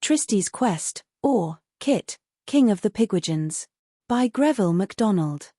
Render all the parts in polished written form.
Trystie's Quest, or Kit, King of the Pigwidgeons. By Greville MacDonald.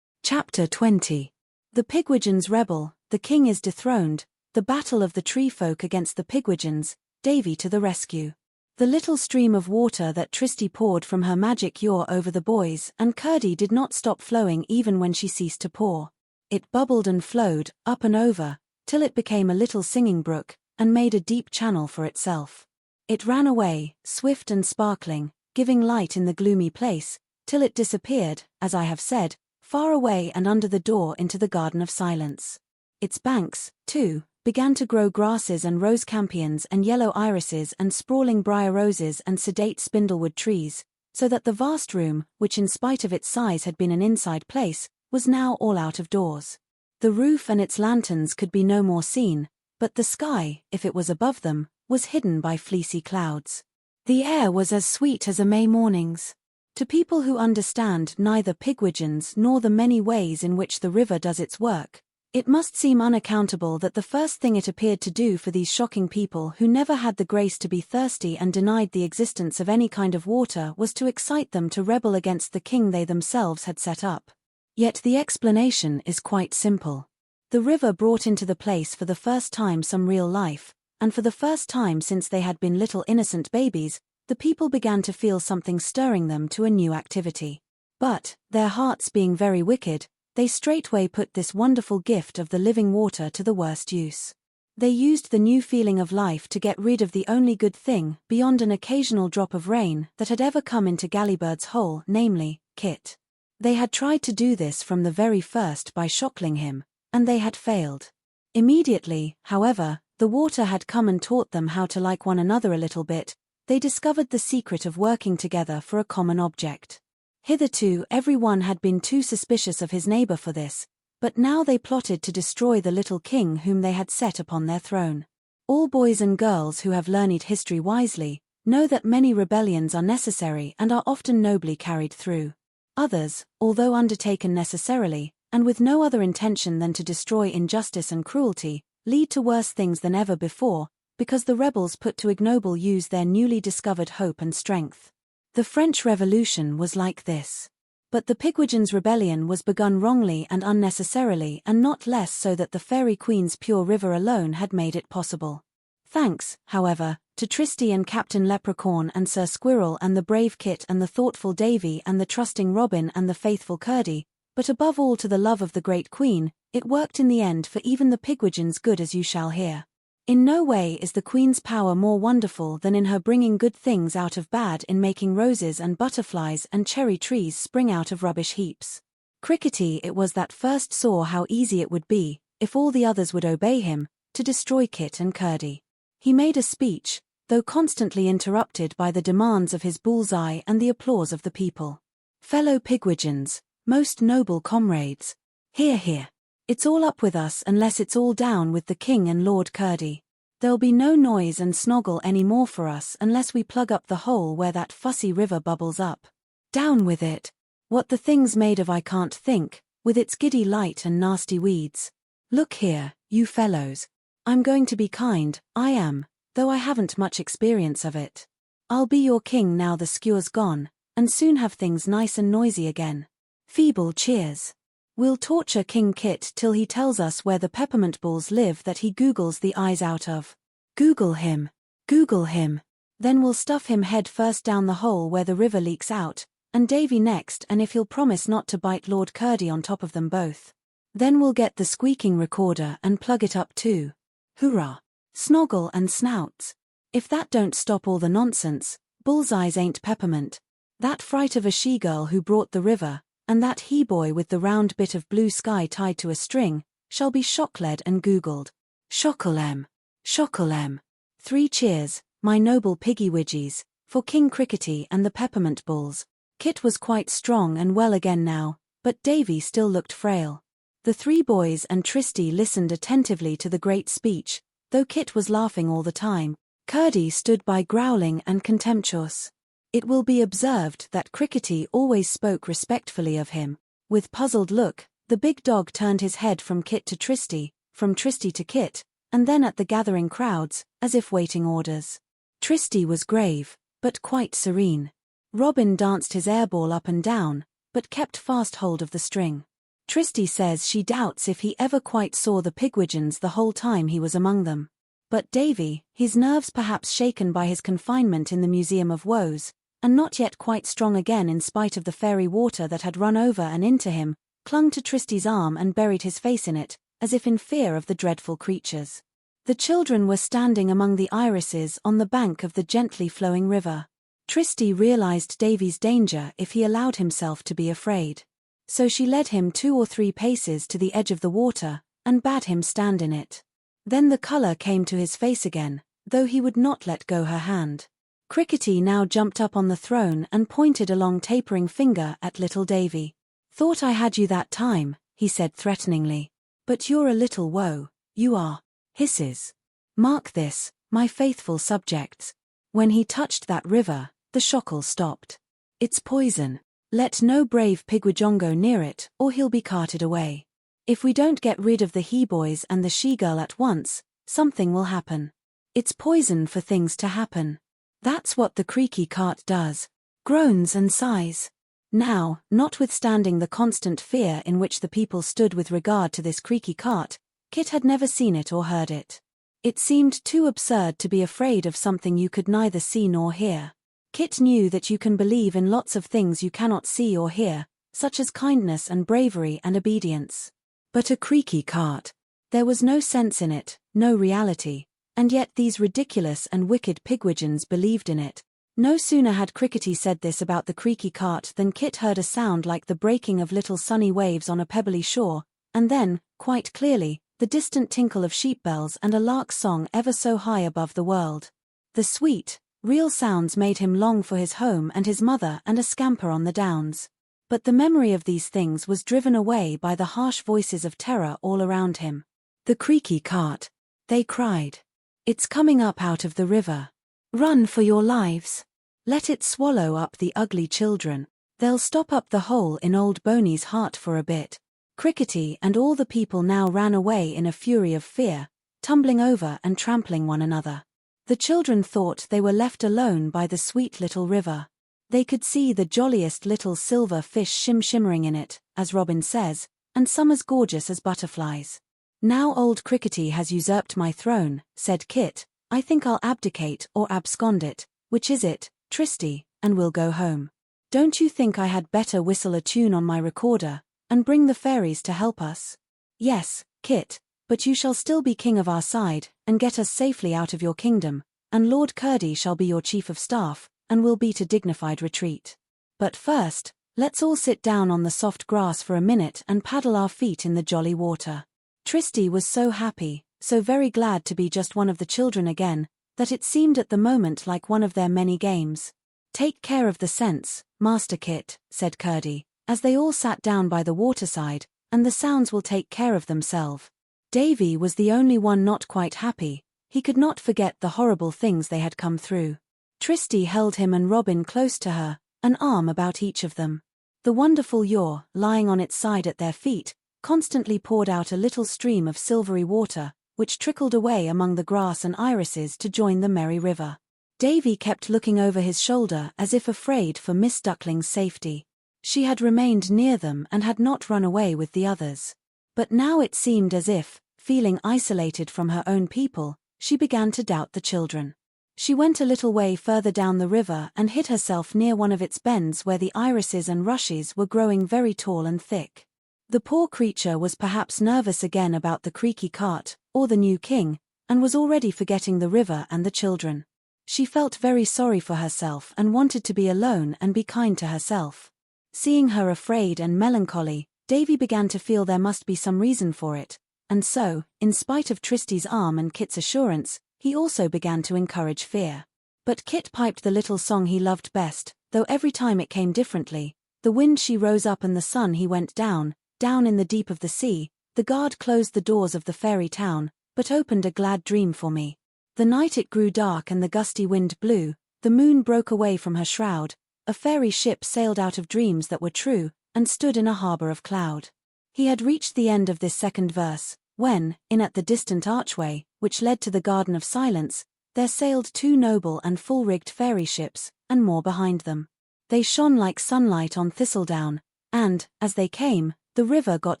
Chapter 20. The Pigwidgeons rebel, the king is dethroned, the battle of the tree folk against the Pigwidgeons, Davy to the rescue. The little stream of water that Trystie poured from her magic yaw over the boys and Curdie did not stop flowing even when she ceased to pour. It bubbled and flowed, up and over, till it became a little singing brook, and made a deep channel for itself. It ran away, swift and sparkling, giving light in the gloomy place, till it disappeared, as I have said, far away and under the door into the garden of silence. Its banks, too, began to grow grasses and rose campions and yellow irises and sprawling briar roses and sedate spindlewood trees, so that the vast room, which in spite of its size had been an inside place, was now all out of doors. The roof and its lanterns could be no more seen, but the sky, if it was above them, was hidden by fleecy clouds. The air was as sweet as a May morning's. To people who understand neither Pigwidgeons nor the many ways in which the river does its work, it must seem unaccountable that the first thing it appeared to do for these shocking people who never had the grace to be thirsty and denied the existence of any kind of water was to excite them to rebel against the king they themselves had set up. Yet the explanation is quite simple. The river brought into the place for the first time some real life, and for the first time since they had been little innocent babies, the people began to feel something stirring them to a new activity. But, their hearts being very wicked, they straightway put this wonderful gift of the living water to the worst use. They used the new feeling of life to get rid of the only good thing, beyond an occasional drop of rain, that had ever come into Gallybird's hole, namely, Kit. They had tried to do this from the very first by shockling him, and they had failed. Immediately, however, the water had come and taught them how to like one another a little bit. They discovered the secret of working together for a common object. Hitherto every one had been too suspicious of his neighbor for this, but now they plotted to destroy the little king whom they had set upon their throne. All boys and girls who have learned history wisely know that many rebellions are necessary and are often nobly carried through. Others, although undertaken necessarily, and with no other intention than to destroy injustice and cruelty, lead to worse things than ever before, because the rebels put to ignoble use their newly discovered hope and strength. The French Revolution was like this. But the Pigwidgeons' rebellion was begun wrongly and unnecessarily, and not less so that the Fairy Queen's pure river alone had made it possible. Thanks, however, to Trystie and Captain Leprechaun and Sir Squirrel and the brave Kit and the thoughtful Davy and the trusting Robin and the faithful Curdie, but above all to the love of the great Queen, it worked in the end for even the Pigwidgeons' good, as you shall hear. In no way is the Queen's power more wonderful than in her bringing good things out of bad, in making roses and butterflies and cherry trees spring out of rubbish heaps. Crickety it was that first saw how easy it would be, if all the others would obey him, to destroy Kit and Curdie. He made a speech, though constantly interrupted by the demands of his bullseye and the applause of the people. Fellow Pigwidgeons, most noble comrades. Hear, hear. It's all up with us unless it's all down with the king and Lord Curdie. There'll be no noise and snoggle any more for us unless we plug up the hole where that fussy river bubbles up. Down with it. What the thing's made of I can't think, with its giddy light and nasty weeds. Look here, you fellows. I'm going to be kind, I am, though I haven't much experience of it. I'll be your king now the skewer's gone, and soon have things nice and noisy again. Feeble cheers. We'll torture King Kit till he tells us where the peppermint balls live that he googles the eyes out of. Google him. Google him. Then we'll stuff him head first down the hole where the river leaks out, and Davy next, and if he'll promise not to bite Lord Curdie on top of them both. Then we'll get the squeaking recorder and plug it up too. Hurrah. Snoggle and snouts. If that don't stop all the nonsense, bullseyes ain't peppermint. That fright of a she-girl who brought the river, and that he-boy with the round bit of blue sky tied to a string, shall be shock-led and googled. Shockle-em. Shockle-em. 3 cheers, my noble Pigwidgeons, for King Crickety and the peppermint balls. Kit was quite strong and well again now, but Davy still looked frail. The 3 boys and Trystie listened attentively to the great speech, though Kit was laughing all the time. Curdie stood by growling and contemptuous. It will be observed that Crickety always spoke respectfully of him. With puzzled look, the big dog turned his head from Kit to Trystie, from Trystie to Kit, and then at the gathering crowds, as if waiting orders. Trystie was grave, but quite serene. Robin danced his airball up and down, but kept fast hold of the string. Trystie says she doubts if he ever quite saw the Pigwidgeons the whole time he was among them. But Davy, his nerves perhaps shaken by his confinement in the Museum of Woes, and not yet quite strong again in spite of the fairy water that had run over and into him, clung to Trystie's arm and buried his face in it, as if in fear of the dreadful creatures. The children were standing among the irises on the bank of the gently flowing river. Trystie realized Davy's danger if he allowed himself to be afraid. So she led him 2 or 3 paces to the edge of the water, and bade him stand in it. Then the color came to his face again, though he would not let go her hand. Crickety now jumped up on the throne and pointed a long tapering finger at little Davy. "Thought I had you that time," he said threateningly. "But you're a little woe, you are." Hisses. "Mark this, my faithful subjects." When he touched that river, the shockle stopped. "It's poison. Let no brave Pigwidgeon go near it, or he'll be carted away. If we don't get rid of the he-boys and the she-girl at once, something will happen. It's poison for things to happen. That's what the creaky cart does. Groans and sighs." Now, notwithstanding the constant fear in which the people stood with regard to this creaky cart, Kit had never seen it or heard it. It seemed too absurd to be afraid of something you could neither see nor hear. Kit knew that you can believe in lots of things you cannot see or hear, such as kindness and bravery and obedience. But a creaky cart. There was no sense in it, no reality, and yet these ridiculous and wicked Pigwidgeons believed in it. No sooner had Crickety said this about the creaky cart than Kit heard a sound like the breaking of little sunny waves on a pebbly shore, and then, quite clearly, the distant tinkle of sheep bells and a lark's song ever so high above the world. The sweet, real sounds made him long for his home and his mother and a scamper on the downs. But the memory of these things was driven away by the harsh voices of terror all around him. "The creaky cart," they cried. "It's coming up out of the river. Run for your lives. Let it swallow up the ugly children. They'll stop up the hole in old Boney's heart for a bit." Crickety and all the people now ran away in a fury of fear, tumbling over and trampling one another. The children thought they were left alone by the sweet little river. They could see the jolliest little silver fish shimmering in it, as Robin says, and some as gorgeous as butterflies. "Now old Crickety has usurped my throne," said Kit. "I think I'll abdicate or abscond it, which is it, Trystie, and we'll go home. Don't you think I had better whistle a tune on my recorder, and bring the fairies to help us?" "Yes, Kit, but you shall still be king of our side, and get us safely out of your kingdom, and Lord Curdie shall be your chief of staff, and we'll beat a dignified retreat. But first, let's all sit down on the soft grass for a minute and paddle our feet in the jolly water." Trystie was so happy, so very glad to be just one of the children again, that it seemed at the moment like one of their many games. "Take care of the scents, Master Kit," said Curdie, as they all sat down by the waterside, "and the sounds will take care of themselves." Davy was the only one not quite happy. He could not forget the horrible things they had come through. Trystie held him and Robin close to her, an arm about each of them. The wonderful yaw, lying on its side at their feet, constantly poured out a little stream of silvery water, which trickled away among the grass and irises to join the merry river. Davy kept looking over his shoulder as if afraid for Miss Duckling's safety. She had remained near them and had not run away with the others. But now it seemed as if, feeling isolated from her own people, she began to doubt the children. She went a little way further down the river and hid herself near one of its bends where the irises and rushes were growing very tall and thick. The poor creature was perhaps nervous again about the creaky cart, or the new king, and was already forgetting the river and the children. She felt very sorry for herself and wanted to be alone and be kind to herself. Seeing her afraid and melancholy, Davy began to feel there must be some reason for it, and so, in spite of Trystie's arm and Kit's assurance, he also began to encourage fear. But Kit piped the little song he loved best, though every time it came differently. The wind she rose up and the sun he went down, down in the deep of the sea. The guard closed the doors of the fairy town, but opened a glad dream for me. The night it grew dark and the gusty wind blew, the moon broke away from her shroud, a fairy ship sailed out of dreams that were true, and stood in a harbour of cloud. He had reached the end of this second verse, when, in at the distant archway, which led to the Garden of Silence, There sailed 2 noble and full-rigged fairy ships, and more behind them. They shone like sunlight on thistledown, and, as they came, the river got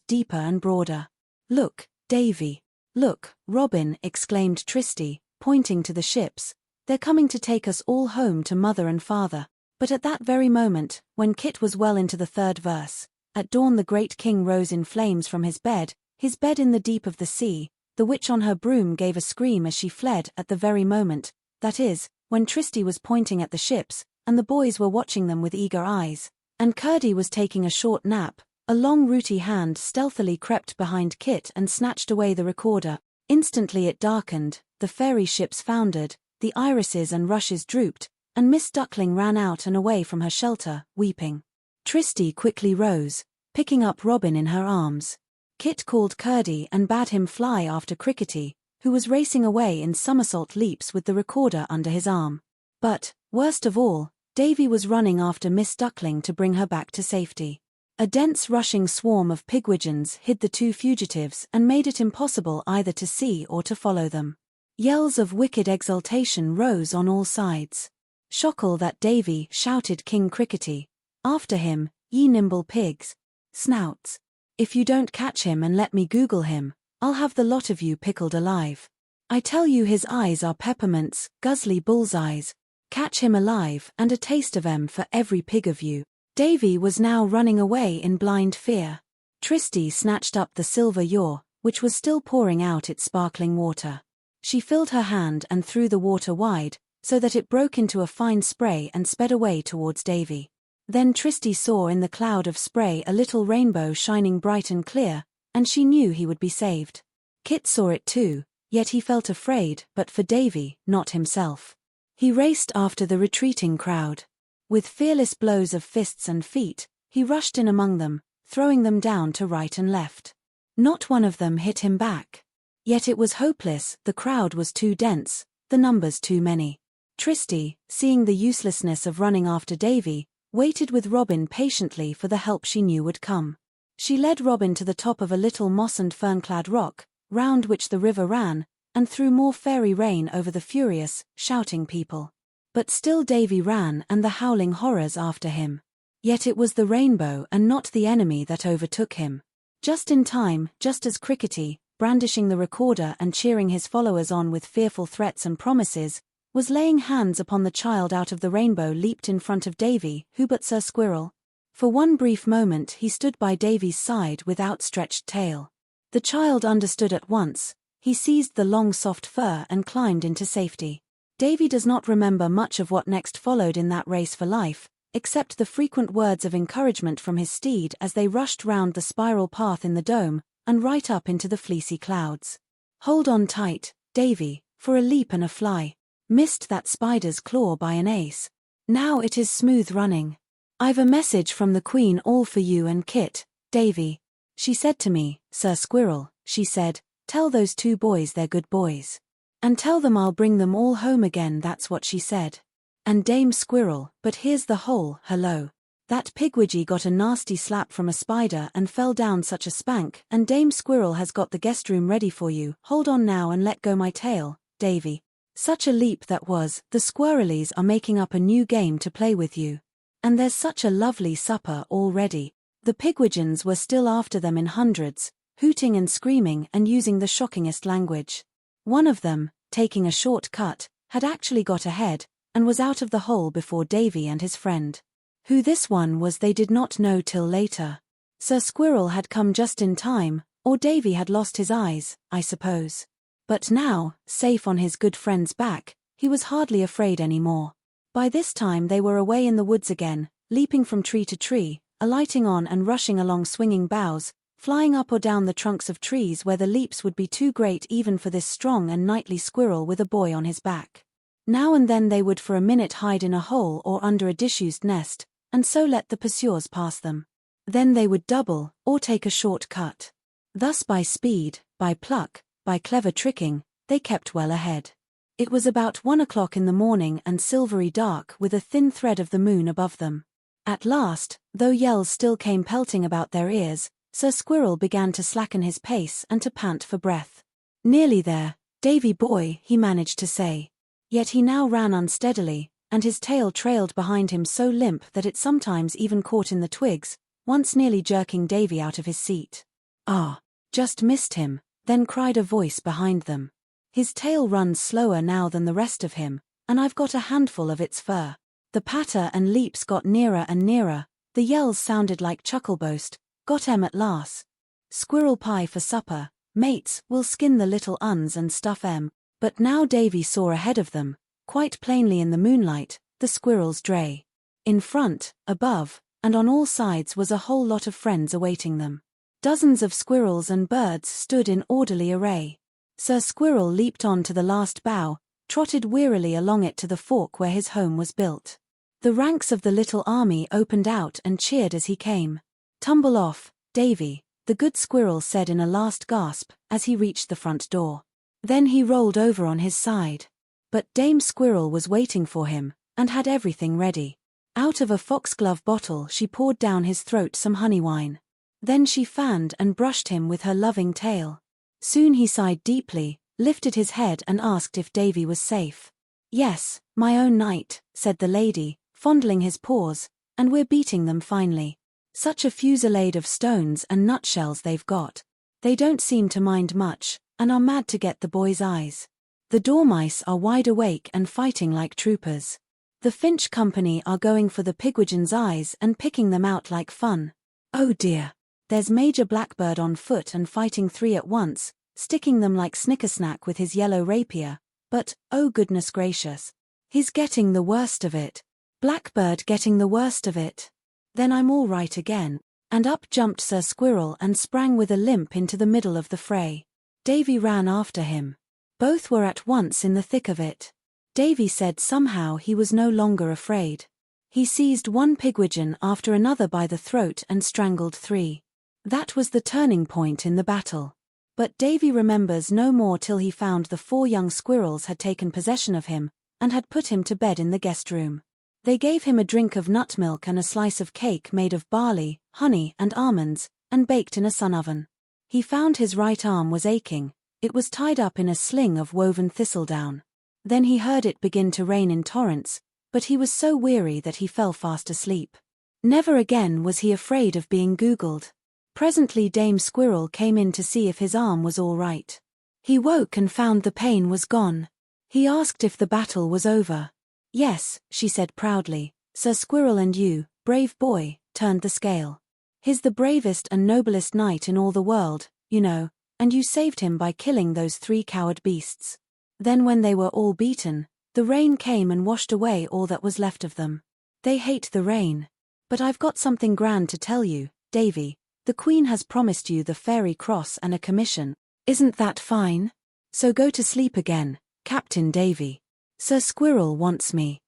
deeper and broader. "Look, Davy! Look, Robin!" exclaimed Trystie, pointing to the ships. "They're coming to take us all home to mother and father." But at that very moment, when Kit was well into the 3rd verse, at dawn the great king rose in flames from his bed in the deep of the sea. The witch on her broom gave a scream as she fled at the very moment, that is, when Trystie was pointing at the ships, and the boys were watching them with eager eyes, and Curdie was taking a short nap. A long rooty hand stealthily crept behind Kit and snatched away the recorder. Instantly it darkened, the fairy ships foundered, the irises and rushes drooped, and Miss Duckling ran out and away from her shelter, weeping. Trystie quickly rose, picking up Robin in her arms. Kit called Curdie and bade him fly after Crickety, who was racing away in somersault leaps with the recorder under his arm. But, worst of all, Davy was running after Miss Duckling to bring her back to safety. A dense rushing swarm of Pigwidgeons hid the 2 fugitives and made it impossible either to see or to follow them. Yells of wicked exultation rose on all sides. "Shockle that Davy!" shouted King Crickety. "After him, ye nimble pigs! Snouts! If you don't catch him and let me Google him, I'll have the lot of you pickled alive. I tell you his eyes are peppermints, guzzly bullseyes. Catch him alive and a taste of 'em for every pig of you." Davy was now running away in blind fear. Trystie snatched up the silver yaw, which was still pouring out its sparkling water. She filled her hand and threw the water wide, so that it broke into a fine spray and sped away towards Davy. Then Trystie saw in the cloud of spray a little rainbow shining bright and clear, and she knew he would be saved. Kit saw it too, yet he felt afraid, but for Davy, not himself. He raced after the retreating crowd. With fearless blows of fists and feet, he rushed in among them, throwing them down to right and left. Not one of them hit him back. Yet it was hopeless, the crowd was too dense, the numbers too many. Trystie, seeing the uselessness of running after Davy, waited with Robin patiently for the help she knew would come. She led Robin to the top of a little moss and fern-clad rock, round which the river ran, and threw more fairy rain over the furious, shouting people. But still Davy ran and the howling horrors after him. Yet it was the rainbow and not the enemy that overtook him. Just in time, just as Crickety, brandishing the recorder and cheering his followers on with fearful threats and promises, was laying hands upon the child out of the rainbow, leaped in front of Davy, who but Sir Squirrel. For one brief moment he stood by Davy's side with outstretched tail. The child understood at once. He seized the long soft fur and climbed into safety. Davy does not remember much of what next followed in that race for life, except the frequent words of encouragement from his steed as they rushed round the spiral path in the dome, and right up into the fleecy clouds. "Hold on tight, Davy, for a leap and a fly. Missed that spider's claw by an ace. Now it is smooth running. I've a message from the Queen all for you and Kit, Davy. She said to me, Sir Squirrel, she said, tell those 2 boys they're good boys. And tell them I'll bring them all home again, that's what she said. And Dame Squirrel, but here's the whole, hello. That Pigwidgie got a nasty slap from a spider and fell down such a spank, and Dame Squirrel has got the guest room ready for you. Hold on now and let go my tail, Davy. Such a leap that was, the Squirrelies are making up a new game to play with you. And there's such a lovely supper all ready." The Pigwidgeons were still after them in hundreds, hooting and screaming and using the shockingest language. One of them, taking a short cut, had actually got ahead, and was out of the hole before Davy and his friend. Who this one was they did not know till later. Sir Squirrel had come just in time, or Davy had lost his eyes, I suppose. But now, safe on his good friend's back, he was hardly afraid any more. By this time they were away in the woods again, leaping from tree to tree, alighting on and rushing along swinging boughs, flying up or down the trunks of trees where the leaps would be too great even for this strong and knightly squirrel with a boy on his back. Now and then they would for a minute hide in a hole or under a disused nest, and so let the pursuers pass them. Then they would double, or take a short cut. Thus by speed, by pluck, by clever tricking, they kept well ahead. It was about 1 o'clock in the morning and silvery dark with a thin thread of the moon above them. At last, though yells still came pelting about their ears, Sir Squirrel began to slacken his pace and to pant for breath. "Nearly there, Davy boy," he managed to say. Yet he now ran unsteadily, and his tail trailed behind him so limp that it sometimes even caught in the twigs, once nearly jerking Davy out of his seat. "Ah, just missed him," then cried a voice behind them. "His tail runs slower now than the rest of him, and I've got a handful of its fur." The patter and leaps got nearer and nearer, the yells sounded like chuckleboast, "Got 'em at last. Squirrel pie for supper, mates, we'll skin the little uns and stuff 'em." But now Davy saw ahead of them, quite plainly in the moonlight, the squirrel's dray. In front, above, and on all sides was a whole lot of friends awaiting them. Dozens of squirrels and birds stood in orderly array. Sir Squirrel leaped on to the last bough, trotted wearily along it to the fork where his home was built. The ranks of the little army opened out and cheered as he came. "Tumble off, Davy," the good squirrel said in a last gasp, as he reached the front door. Then he rolled over on his side. But Dame Squirrel was waiting for him, and had everything ready. Out of a foxglove bottle she poured down his throat some honey wine. Then she fanned and brushed him with her loving tail. Soon he sighed deeply, lifted his head and asked if Davy was safe. "Yes, my own knight," said the lady, fondling his paws, "and we're beating them finely. Such a fusillade of stones and nutshells they've got. They don't seem to mind much, and are mad to get the boys' eyes. The dormice are wide awake and fighting like troopers. The Finch Company are going for the Pigwidgeons' eyes and picking them out like fun. Oh dear! There's Major Blackbird on foot and fighting 3 at once, sticking them like Snickersnack with his yellow rapier, but, oh goodness gracious, he's getting the worst of it. Blackbird getting the worst of it. Then I'm all right again." And up jumped Sir Squirrel and sprang with a limp into the middle of the fray. Davy ran after him. Both were at once in the thick of it. Davy said somehow he was no longer afraid. He seized one pigwidgeon after another by the throat and strangled 3. That was the turning point in the battle. But Davy remembers no more till he found the 4 young squirrels had taken possession of him, and had put him to bed in the guest room. They gave him a drink of nut milk and a slice of cake made of barley, honey and almonds, and baked in a sun oven. He found his right arm was aching. It was tied up in a sling of woven thistledown. Then he heard it begin to rain in torrents, but he was so weary that he fell fast asleep. Never again was he afraid of being googled. Presently Dame Squirrel came in to see if his arm was all right. He woke and found the pain was gone. He asked if the battle was over. "Yes," she said proudly, "Sir Squirrel and you, brave boy, turned the scale. He's the bravest and noblest knight in all the world, you know, and you saved him by killing those 3 coward beasts." Then when they were all beaten, the rain came and washed away all that was left of them. They hate the rain. But I've got something grand to tell you, Davy. The Queen has promised you the Fairy Cross and a commission. Isn't that fine? So go to sleep again, Captain Davy. Sir Squirrel wants me.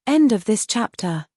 End of this chapter.